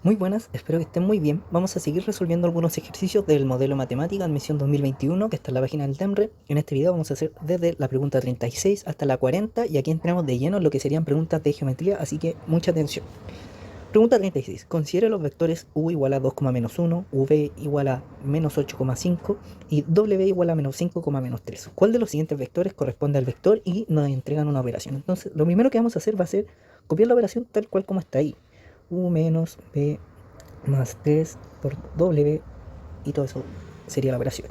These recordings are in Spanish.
Muy buenas, espero que estén muy bien. Vamos a seguir resolviendo algunos ejercicios del modelo matemática admisión 2021 que está en la página del TEMRE. En este video vamos a hacer desde la pregunta 36 hasta la 40 y aquí entramos de lleno en lo que serían preguntas de geometría, así que mucha atención. Pregunta 36. Considere los vectores u igual a 2, menos 1, v igual a menos 8,5 y w igual a menos 5, menos 3. ¿Cuál de los siguientes vectores corresponde al vector y nos entregan una operación? Entonces, lo primero que vamos a hacer va a ser copiar la operación tal cual como está ahí. U menos v más 3 por w y todo eso sería la operación.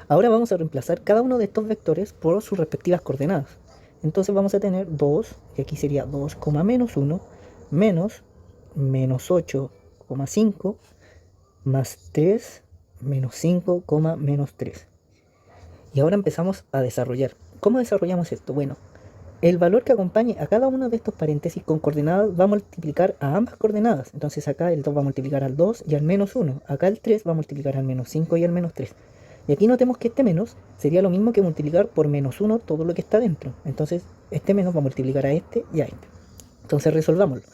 Ahora vamos a reemplazar cada uno de estos vectores por sus respectivas coordenadas. Entonces vamos a tener 2, que aquí sería 2, menos 1, menos menos 8,5 más 3 menos 5, menos 3. Y ahora empezamos a desarrollar. ¿Cómo desarrollamos esto? Bueno, el valor que acompañe a cada uno de estos paréntesis con coordenadas va a multiplicar a ambas coordenadas. Entonces acá el 2 va a multiplicar al 2 y al menos 1. Acá el 3 va a multiplicar al menos 5 y al menos 3. Y aquí notemos que este menos sería lo mismo que multiplicar por menos 1 todo lo que está dentro. Entonces este menos va a multiplicar a este y a este. Entonces resolvámoslo.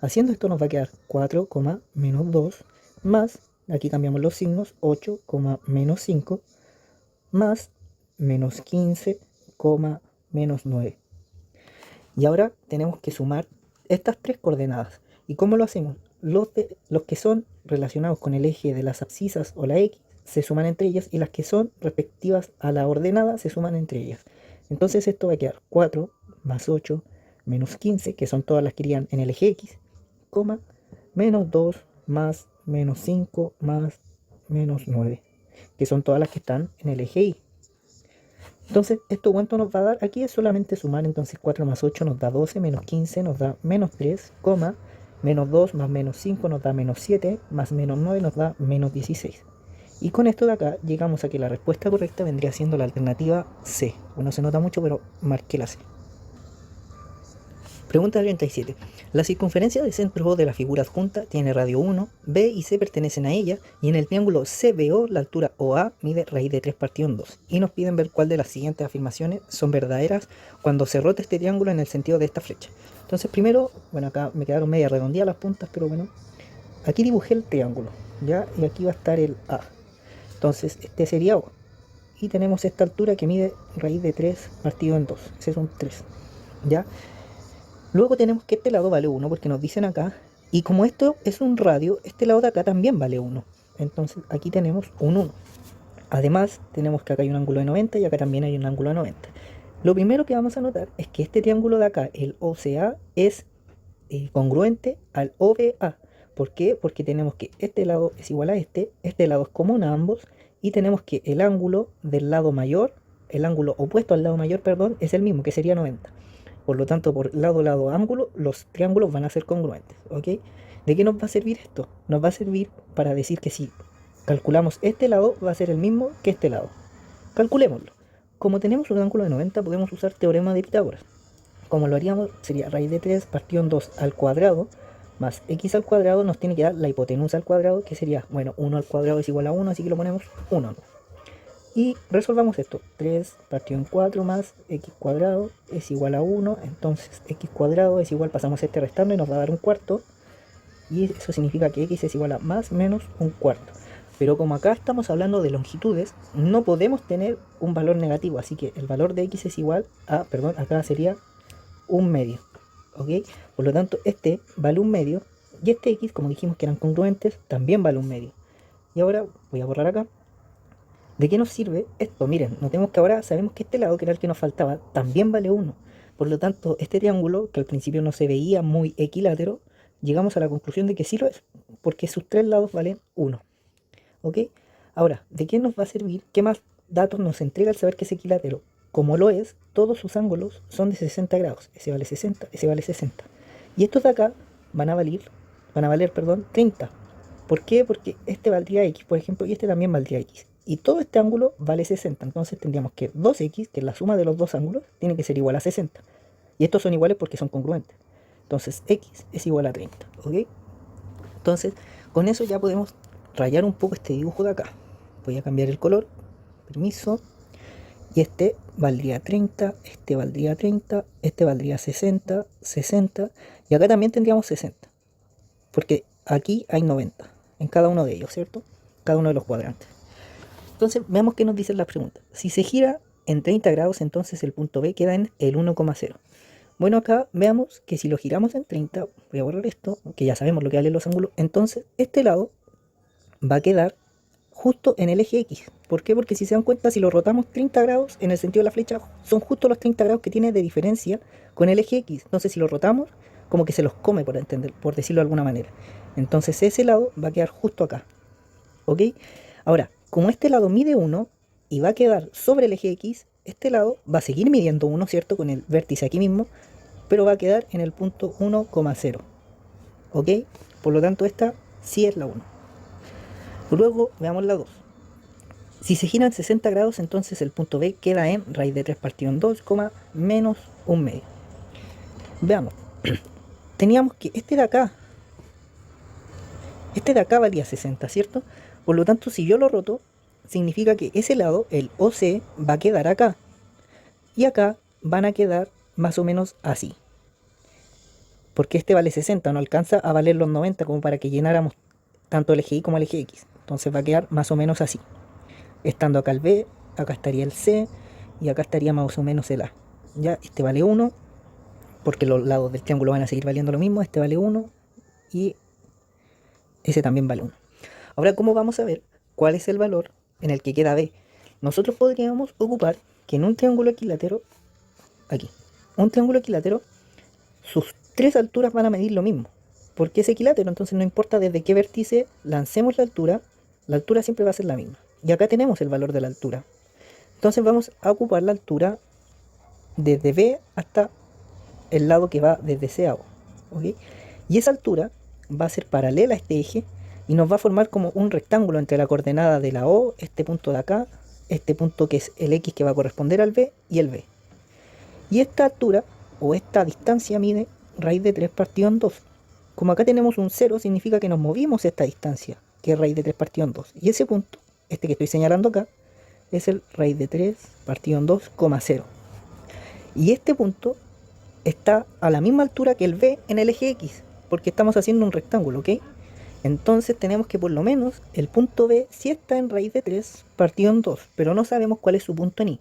Haciendo esto nos va a quedar 4, menos 2 más, aquí cambiamos los signos, 8, menos 5 más menos 15, menos 9. Y ahora tenemos que sumar estas tres coordenadas. ¿Y cómo lo hacemos? Los que son relacionados con el eje de las abscisas o la X se suman entre ellas y las que son respectivas a la ordenada se suman entre ellas. Entonces esto va a quedar 4 más 8 menos 15, que son todas las que irían en el eje X, menos 2 más menos 5 más menos 9, que son todas las que están en el eje Y. Entonces, ¿esto cuánto nos va a dar? Aquí es solamente sumar, entonces 4 más 8 nos da 12, menos 15 nos da menos 3, menos 2 más menos 5 nos da menos 7, más menos 9 nos da menos 16. Y con esto de acá llegamos a que la respuesta correcta vendría siendo la alternativa C. No se nota mucho, pero marqué la C. Pregunta 37. La circunferencia de centro O de la figura adjunta tiene radio 1, B y C pertenecen a ella, y en el triángulo CBO la altura OA mide raíz de 3 partido en 2. Y nos piden ver cuál de las siguientes afirmaciones son verdaderas cuando se rota este triángulo en el sentido de esta flecha. Entonces primero, bueno, acá me quedaron media redondeadas las puntas, pero bueno, aquí dibujé el triángulo, ¿ya? Y aquí va a estar el A. Entonces este sería O. Y tenemos esta altura que mide raíz de 3 partido en 2. Ese es un 3, ¿ya? Luego tenemos que este lado vale 1 porque nos dicen acá. Y como esto es un radio, este lado de acá también vale 1. Entonces aquí tenemos un 1. Además, tenemos que acá hay un ángulo de 90 y acá también hay un ángulo de 90. Lo primero que vamos a notar es que este triángulo de acá, el OCA, es congruente al OBA. ¿Por qué? Porque tenemos que este lado es igual a este lado es común a ambos, y tenemos que el ángulo del lado mayor, el ángulo opuesto al lado mayor, perdón, es el mismo, que sería 90. Por lo tanto, por lado, ángulo, los triángulos van a ser congruentes, ¿ok? ¿De qué nos va a servir esto? Nos va a servir para decir que si calculamos este lado, va a ser el mismo que este lado. Calculémoslo. Como tenemos un ángulo de 90, podemos usar teorema de Pitágoras. Como lo haríamos, sería raíz de 3 partido en 2 al cuadrado, más x al cuadrado nos tiene que dar la hipotenusa al cuadrado, que sería, bueno, 1 al cuadrado es igual a 1, así que lo ponemos 1. Y resolvamos esto. 3 partido en 4 más x cuadrado es igual a 1. Entonces x cuadrado es igual, pasamos este restando y nos va a dar un cuarto. Y eso significa que x es igual a más menos un cuarto. Pero como acá estamos hablando de longitudes, no podemos tener un valor negativo. Así que el valor de x es igual a, perdón, acá sería un medio. ¿Ok? Por lo tanto, este vale un medio. Y este x, como dijimos que eran congruentes, también vale un medio. Y ahora voy a borrar acá. ¿De qué nos sirve esto? Miren, notemos que ahora sabemos que este lado, que era el que nos faltaba, también vale 1. Por lo tanto, este triángulo, que al principio no se veía muy equilátero, llegamos a la conclusión de que sí lo es, porque sus tres lados valen 1. ¿Ok? Ahora, ¿de qué nos va a servir? ¿Qué más datos nos entrega el saber que es equilátero? Como lo es, todos sus ángulos son de 60 grados. Ese vale 60, ese vale 60. Y estos de acá van a valer, 30. ¿Por qué? Porque este valdría x, por ejemplo, y este también valdría x. Y todo este ángulo vale 60. Entonces tendríamos que 2x, que es la suma de los dos ángulos, tiene que ser igual a 60. Y estos son iguales porque son congruentes. Entonces x es igual a 30. ¿Ok? Entonces, con eso ya podemos rayar un poco este dibujo de acá. Voy a cambiar el color. Permiso. Y este valdría 30, este valdría 30, este valdría 60, 60. Y acá también tendríamos 60. Porque aquí hay 90 en cada uno de ellos, ¿cierto? Cada uno de los cuadrantes. Entonces veamos qué nos dicen las preguntas. Si se gira en 30 grados, entonces el punto B queda en el 1,0. Bueno, acá veamos que si lo giramos en 30, voy a borrar esto, que ya sabemos lo que valen los ángulos, entonces este lado va a quedar justo en el eje X. ¿Por qué? Porque si se dan cuenta, si lo rotamos 30 grados en el sentido de la flecha, son justo los 30 grados que tiene de diferencia con el eje X. Entonces si lo rotamos, como que se los come, por decirlo de alguna manera. Entonces ese lado va a quedar justo acá. ¿Ok? Ahora, como este lado mide 1 y va a quedar sobre el eje X, este lado va a seguir midiendo 1, ¿cierto? Con el vértice aquí mismo, pero va a quedar en el punto 1,0. ¿Ok? Por lo tanto, esta sí es la 1. Luego veamos la 2. Si se giran 60 grados, entonces el punto B queda en raíz de 3 partido en 2, menos 1/2. Veamos. Teníamos que este de acá valía 60, ¿cierto? Por lo tanto, si yo lo roto, significa que ese lado, el OC, va a quedar acá. Y acá van a quedar más o menos así. Porque este vale 60, no alcanza a valer los 90 como para que llenáramos tanto el eje Y como el eje X. Entonces va a quedar más o menos así. Estando acá el B, acá estaría el C y acá estaría más o menos el A. Ya, este vale 1, porque los lados del triángulo van a seguir valiendo lo mismo. Este vale 1 y ese también vale 1. Ahora, ¿cómo vamos a ver cuál es el valor en el que queda B? Nosotros podríamos ocupar que en un triángulo equilátero, aquí, un triángulo equilátero, sus tres alturas van a medir lo mismo, porque es equilátero, entonces no importa desde qué vértice lancemos la altura siempre va a ser la misma. Y acá tenemos el valor de la altura. Entonces vamos a ocupar la altura desde B hasta el lado que va desde C a O. ¿Okay? Y esa altura va a ser paralela a este eje y nos va a formar como un rectángulo entre la coordenada de la O, este punto de acá, este punto que es el X que va a corresponder al B y el B. Y esta altura o esta distancia mide raíz de 3 partido en 2. Como acá tenemos un 0, significa que nos movimos esta distancia, que es raíz de 3 partido en 2. Y ese punto, este que estoy señalando acá, es el raíz de 3 partido en 2, 0. Y este punto está a la misma altura que el B en el eje X, porque estamos haciendo un rectángulo, ¿ok? Entonces tenemos que por lo menos el punto B sí está en raíz de 3 partido en 2, pero no sabemos cuál es su punto en Y.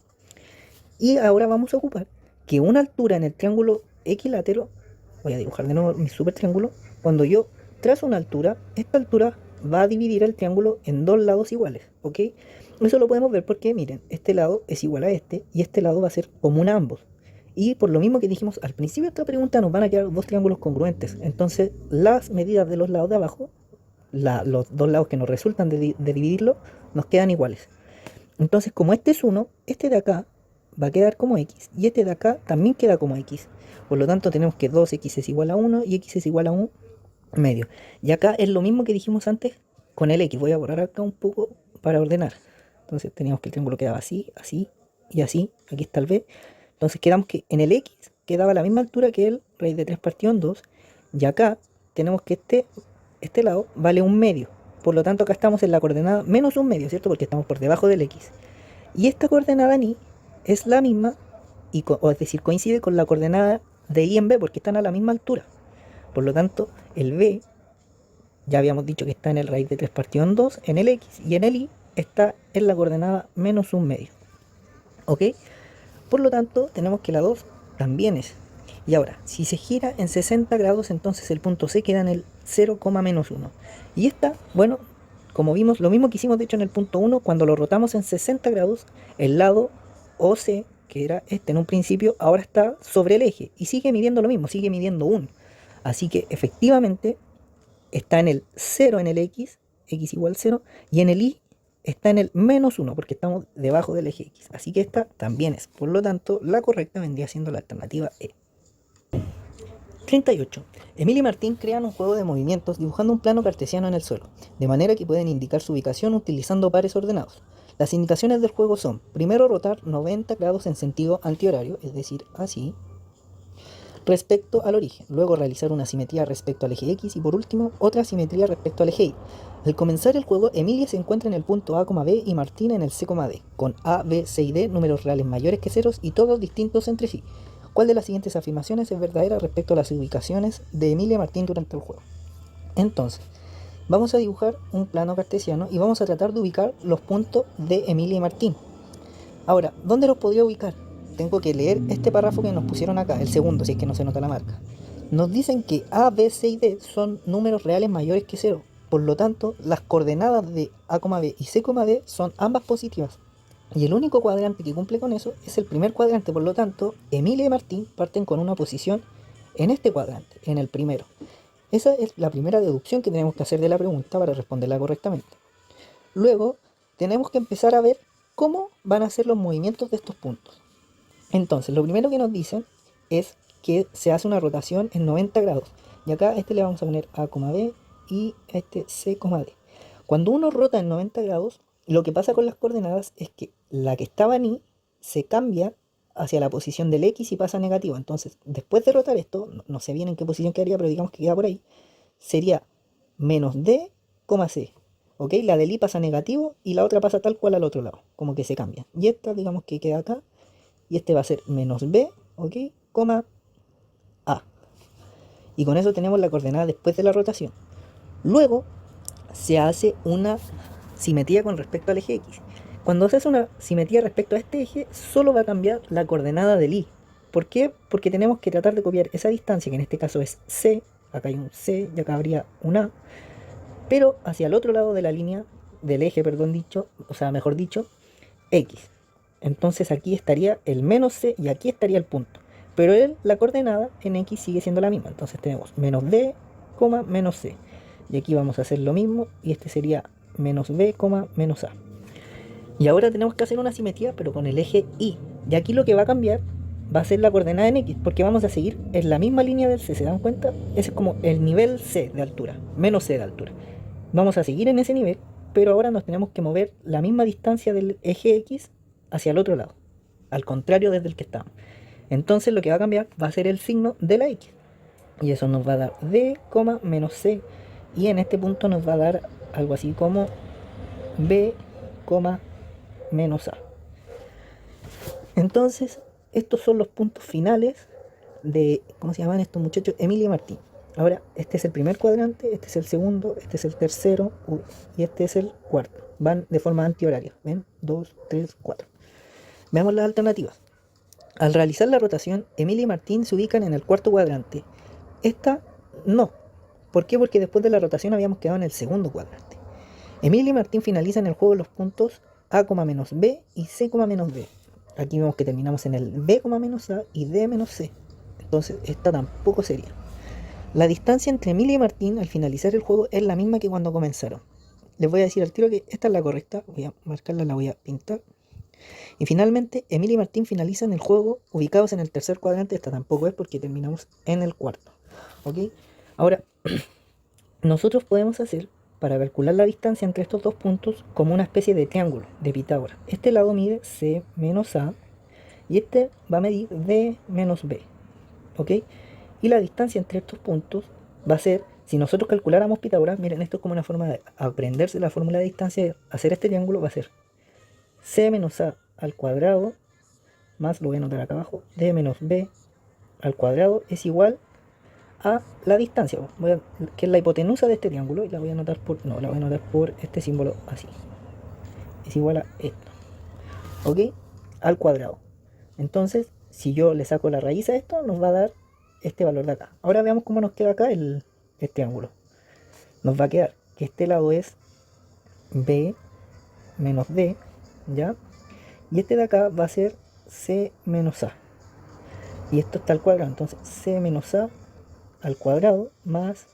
Y ahora vamos a ocupar que una altura en el triángulo equilátero, voy a dibujar de nuevo mi super triángulo, cuando yo trazo una altura, esta altura va a dividir el triángulo en dos lados iguales, ¿ok? Eso lo podemos ver porque, miren, este lado es igual a este y este lado va a ser común a ambos. Y por lo mismo que dijimos al principio de esta pregunta, nos van a quedar dos triángulos congruentes. Entonces, las medidas de los lados de abajo, los dos lados que nos resultan de dividirlo, nos quedan iguales. Entonces, como este es 1, este de acá va a quedar como X y este de acá también queda como X. Por lo tanto, tenemos que 2X es igual a 1 y X es igual a 1 medio. Y acá es lo mismo que dijimos antes con el X. Voy a borrar acá un poco para ordenar. Entonces, teníamos que el triángulo quedaba así, así y así. Aquí está el B. Entonces, quedamos que en el X quedaba a la misma altura que el raíz de 3 partido en 2. Y acá tenemos que este lado vale un medio. Por lo tanto, acá estamos en la coordenada menos un medio, ¿cierto? Porque estamos por debajo del X. Y esta coordenada en Y es la misma, es decir, coincide con la coordenada de Y en B, porque están a la misma altura. Por lo tanto, el B, ya habíamos dicho que está en el raíz de 3 partido en 2, en el X, y en el Y está en la coordenada menos un medio. ¿Ok? Por lo tanto, tenemos que la 2 también es. Y ahora, si se gira en 60 grados, entonces el punto C queda en el 0, menos 1. Y esta, bueno, como vimos, lo mismo que hicimos de hecho en el punto 1, cuando lo rotamos en 60 grados, el lado OC, que era este en un principio, ahora está sobre el eje y sigue midiendo lo mismo, sigue midiendo 1. Así que efectivamente está en el 0 en el X, X igual 0, y en el Y está en el menos 1, porque estamos debajo del eje X. Así que esta también es. Por lo tanto, la correcta vendría siendo la alternativa E. 38. Emilia y Martín crean un juego de movimientos dibujando un plano cartesiano en el suelo, de manera que pueden indicar su ubicación utilizando pares ordenados. Las indicaciones del juego son: primero rotar 90 grados en sentido antihorario, es decir, así, respecto al origen, luego realizar una simetría respecto al eje X y por último otra simetría respecto al eje Y. Al comenzar el juego, Emilia se encuentra en el punto A, B y Martín en el C, D, con A, B, C y D números reales mayores que ceros y todos distintos entre sí. ¿Cuál de las siguientes afirmaciones es verdadera respecto a las ubicaciones de Emilia y Martín durante el juego? Entonces, vamos a dibujar un plano cartesiano y vamos a tratar de ubicar los puntos de Emilia y Martín. Ahora, ¿dónde los podría ubicar? Tengo que leer este párrafo que nos pusieron acá, el segundo, si es que no se nota la marca. Nos dicen que A, B, C y D son números reales mayores que 0. Por lo tanto, las coordenadas de A, B y C, D son ambas positivas. Y el único cuadrante que cumple con eso es el primer cuadrante. Por lo tanto, Emilia y Martín parten con una posición en este cuadrante, en el primero. Esa es la primera deducción que tenemos que hacer de la pregunta para responderla correctamente. Luego, tenemos que empezar a ver cómo van a ser los movimientos de estos puntos. Entonces, lo primero que nos dicen es que se hace una rotación en 90 grados. Y acá a este le vamos a poner A, B y a este C, D. Cuando uno rota en 90 grados, lo que pasa con las coordenadas es que la que estaba en Y se cambia hacia la posición del X y pasa a negativo. Entonces, después de rotar esto, no sé bien en qué posición quedaría, pero digamos que queda por ahí, sería menos D, C. ¿Ok? La del Y pasa a negativo y la otra pasa tal cual al otro lado, como que se cambia. Y esta, digamos que queda acá, y este va a ser menos B, ¿ok? A. Y con eso tenemos la coordenada después de la rotación. Luego se hace una simetría con respecto al eje X. Cuando se hace una simetría respecto a este eje, solo va a cambiar la coordenada del Y. ¿Por qué? Porque tenemos que tratar de copiar esa distancia, que en este caso es C, acá hay un C y acá habría un A, pero hacia el otro lado de la línea, del eje, mejor dicho, X. Entonces aquí estaría el menos C y aquí estaría el punto. Pero la coordenada en X sigue siendo la misma. Entonces tenemos menos D, menos C. Y aquí vamos a hacer lo mismo y este sería menos B, menos A. Y ahora tenemos que hacer una simetría pero con el eje Y. Y aquí lo que va a cambiar va a ser la coordenada en X, porque vamos a seguir en la misma línea del C, ¿se dan cuenta? Ese es como el nivel C de altura, menos C de altura. Vamos a seguir en ese nivel, pero ahora nos tenemos que mover la misma distancia del eje X hacia el otro lado, al contrario desde el que estamos. Entonces lo que va a cambiar va a ser el signo de la X. Y eso nos va a dar D, menos C. Y en este punto nos va a dar algo así como B, menos A. Entonces, estos son los puntos finales de, ¿cómo se llaman estos muchachos? Emilia y Martín. Ahora, este es el primer cuadrante, este es el segundo, este es el tercero y este es el cuarto. Van de forma antihoraria. ¿Ven? 2, 3, 4. Veamos las alternativas. Al realizar la rotación, Emilia y Martín se ubican en el cuarto cuadrante. Esta no. ¿Por qué? Porque después de la rotación habíamos quedado en el segundo cuadrante. Emilia y Martín finalizan el juego los puntos A, menos B y C, menos D. Aquí vemos que terminamos en el B, menos A y D, menos C. Entonces esta tampoco sería. La distancia entre Emilia y Martín al finalizar el juego es la misma que cuando comenzaron. Les voy a decir al tiro que esta es la correcta. Voy a marcarla, la voy a pintar. Y finalmente, Emilia y Martín finalizan el juego ubicados en el tercer cuadrante. Esta tampoco es porque terminamos en el cuarto. ¿Ok? Ahora, nosotros podemos hacer, para calcular la distancia entre estos dos puntos, como una especie de triángulo de Pitágoras. Este lado mide C menos A y este va a medir D menos B. ¿Ok? Y la distancia entre estos puntos va a ser, si nosotros calculáramos Pitágoras, miren, esto es como una forma de aprenderse la fórmula de distancia, hacer este triángulo va a ser C menos A al cuadrado, más, lo voy a anotar acá abajo, D menos B al cuadrado es igual a la distancia, que es la hipotenusa de este triángulo, y la voy a anotar por este símbolo así. Es igual a esto, ¿ok? Al cuadrado. Entonces, si yo le saco la raíz a esto, nos va a dar este valor de acá. Ahora veamos cómo nos queda acá el triángulo. Nos va a quedar que este lado es B menos D, ¿ya? Y este de acá va a ser C menos A. Y esto está al cuadrado, entonces C menos A al cuadrado más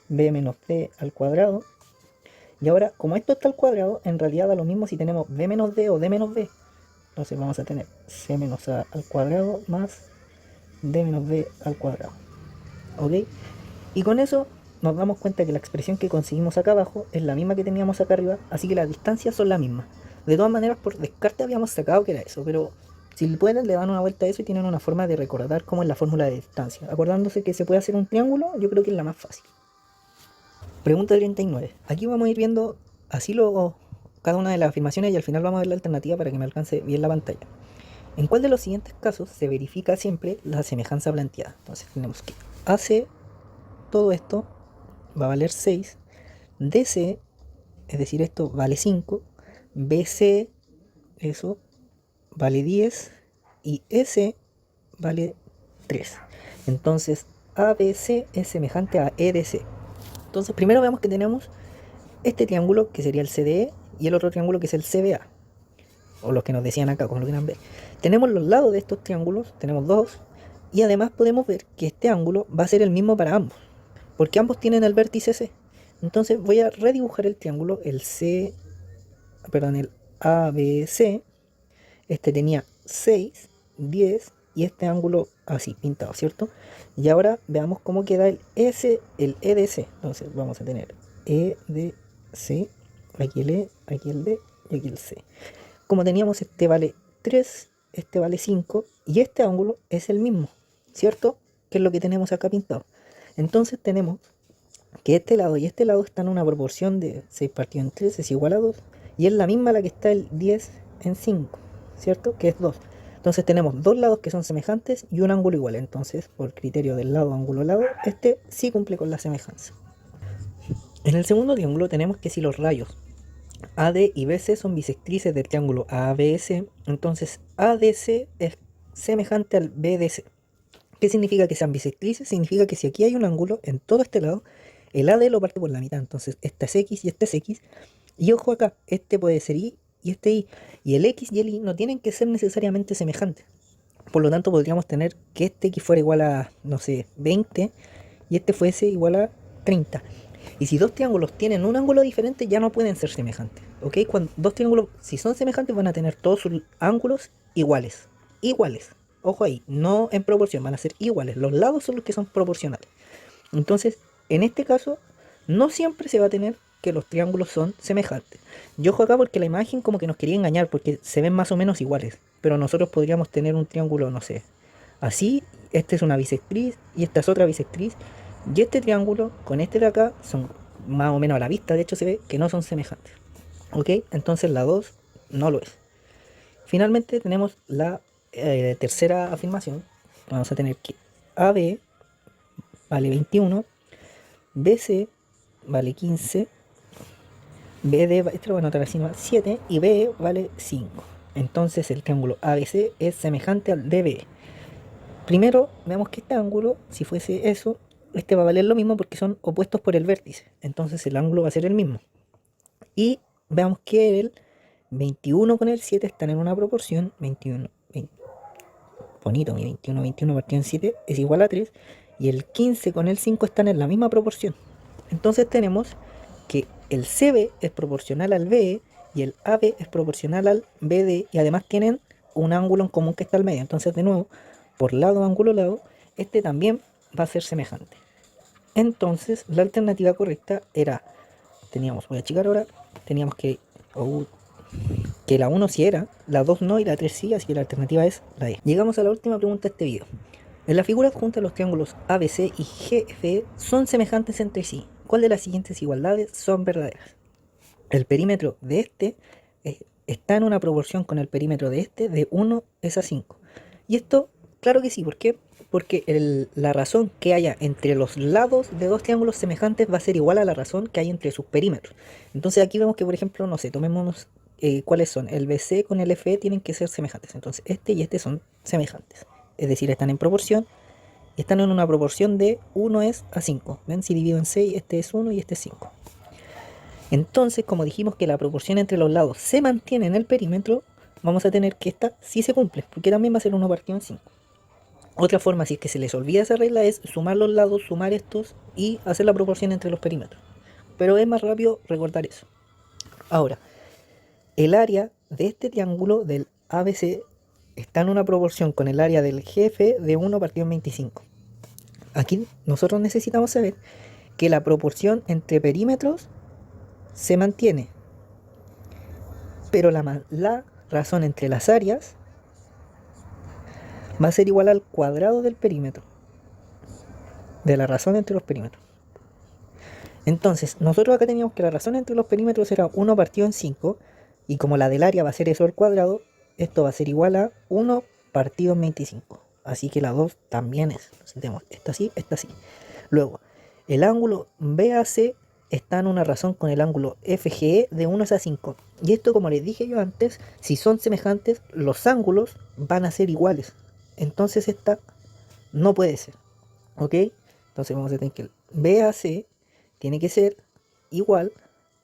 B menos D al cuadrado. Y ahora, como esto está al cuadrado, en realidad da lo mismo si tenemos B menos D o D menos B. Entonces vamos a tener C menos A al cuadrado más D menos B al cuadrado. ¿Ok? Y con eso nos damos cuenta que la expresión que conseguimos acá abajo es la misma que teníamos acá arriba, así que las distancias son las mismas. De todas maneras, por descarte habíamos sacado que era eso, pero si pueden le dan una vuelta a eso y tienen una forma de recordar cómo es la fórmula de distancia. Acordándose que se puede hacer un triángulo, yo creo que es la más fácil. Pregunta 39. Aquí vamos a ir viendo así cada una de las afirmaciones y al final vamos a ver la alternativa para que me alcance bien la pantalla. ¿En cuál de los siguientes casos se verifica siempre la semejanza planteada? Entonces tenemos que hace todo esto va a valer 6, DC, es decir, esto vale 5, BC, eso, vale 10 y S vale 3. Entonces ABC es semejante a EDC. Entonces primero veamos que tenemos este triángulo que sería el CDE y el otro triángulo que es el CBA, o los que nos decían acá, como lo quieran ver. Tenemos los lados de estos triángulos, tenemos dos, y además podemos ver que este ángulo va a ser el mismo para ambos, porque ambos tienen el vértice C. Entonces voy a redibujar el triángulo, el ABC. Este tenía 6, 10 y este ángulo así pintado, ¿cierto? Y ahora veamos cómo queda el EDC. Entonces vamos a tener EDC, aquí el E, aquí el D y aquí el C. Como teníamos, este vale 3, este vale 5 y este ángulo es el mismo, ¿cierto? Que es lo que tenemos acá pintado. Entonces tenemos que este lado y este lado están en una proporción de 6 partido en 3 es igual a 2 y es la misma la que está el 10 en 5, ¿cierto? Que es 2. Entonces tenemos dos lados que son semejantes y un ángulo igual. Entonces, por criterio del lado, ángulo, lado, este sí cumple con la semejanza. En el segundo triángulo tenemos que si los rayos AD y BC son bisectrices del triángulo ABS, entonces ADC es semejante al BDC. ¿Qué significa que sean bisectrices? Significa que si aquí hay un ángulo en todo este lado, el AD lo parte por la mitad. Entonces esta es X y este es X. Y ojo acá, este puede ser Y y este Y. Y el X y el Y no tienen que ser necesariamente semejantes. Por lo tanto podríamos tener que este X fuera igual a, no sé, 20 y este fuese igual a 30. Y si dos triángulos tienen un ángulo diferente, ya no pueden ser semejantes. ¿Ok? Cuando dos triángulos, si son semejantes, van a tener todos sus ángulos iguales. Iguales. Ojo ahí, no en proporción, van a ser iguales. Los lados son los que son proporcionales. Entonces, en este caso, no siempre se va a tener que los triángulos son semejantes. Yo ojo acá porque la imagen como que nos quería engañar, porque se ven más o menos iguales. Pero nosotros podríamos tener un triángulo, no sé, así, este es una bisectriz y esta es otra bisectriz. Y este triángulo con este de acá son más o menos a la vista, de hecho se ve que no son semejantes. ¿Ok? Entonces la 2 no lo es. Finalmente tenemos la tercera afirmación. Vamos a tener que AB vale 21, BC vale 15, BD, este lo voy a anotar así, 7 y BE vale 5. Entonces el triángulo ABC es semejante al DBE. Primero veamos que este ángulo, si fuese eso, este va a valer lo mismo porque son opuestos por el vértice. Entonces el ángulo va a ser el mismo. Y veamos que el 21 con el 7 están en una proporción 21, 20, bonito, mi 21, 21 partido en 7 es igual a 3. Y el 15 con el 5 están en la misma proporción. Entonces tenemos que el CB es proporcional al BE y el AB es proporcional al BD y además tienen un ángulo en común que está al medio. Entonces de nuevo, por lado, ángulo, lado, este también va a ser semejante. Entonces la alternativa correcta era, teníamos, voy a achicar ahora, teníamos que la 1 sí era, la 2 no y la 3 sí, así que la alternativa es la E. Llegamos a la última pregunta de este video. En la figura adjunta los triángulos ABC y GFE son semejantes entre sí. ¿Cuál de las siguientes igualdades son verdaderas? El perímetro de este está en una proporción con el perímetro de este de 1 es a 5. Y esto, claro que sí, ¿por qué? Porque la razón que haya entre los lados de dos triángulos semejantes va a ser igual a la razón que hay entre sus perímetros. Entonces aquí vemos que, por ejemplo, no sé, tomemos cuáles son. El BC con el FE tienen que ser semejantes. Entonces este y este son semejantes. Es decir, están en proporción. Y están en una proporción de 1 es a 5. ¿Ven? Si divido en 6, este es 1 y este es 5. Entonces, como dijimos que la proporción entre los lados se mantiene en el perímetro, vamos a tener que esta sí se cumple, porque también va a ser 1 partido en 5. Otra forma, si es que se les olvida esa regla, es sumar los lados, sumar estos y hacer la proporción entre los perímetros. Pero es más rápido recordar eso. Ahora, el área de este triángulo del ABC está en una proporción con el área del GF de 1 partido en 25. Aquí nosotros necesitamos saber que la proporción entre perímetros se mantiene, pero la razón entre las áreas va a ser igual al cuadrado del perímetro, de la razón entre los perímetros. Entonces, nosotros acá teníamos que la razón entre los perímetros era 1 partido en 5, y como la del área va a ser eso al cuadrado, esto va a ser igual a 1 partido en 25. Así que la 2 también es. Entonces tenemos esta así, esta así. Luego, El ángulo BAC está en una razón con el ángulo FGE de 1 a 5. Y esto, como les dije yo antes, si son semejantes, los ángulos van a ser iguales. Entonces esta no puede ser. ¿Ok? Entonces vamos a tener que el BAC tiene que ser igual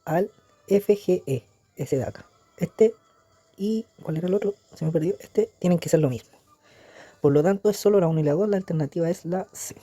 al FGE, ese de acá. Este y, ¿cuál era el otro? Se me perdió. Este tienen que ser lo mismo. Por lo tanto, es solo la 1 y la 2, la alternativa es la C.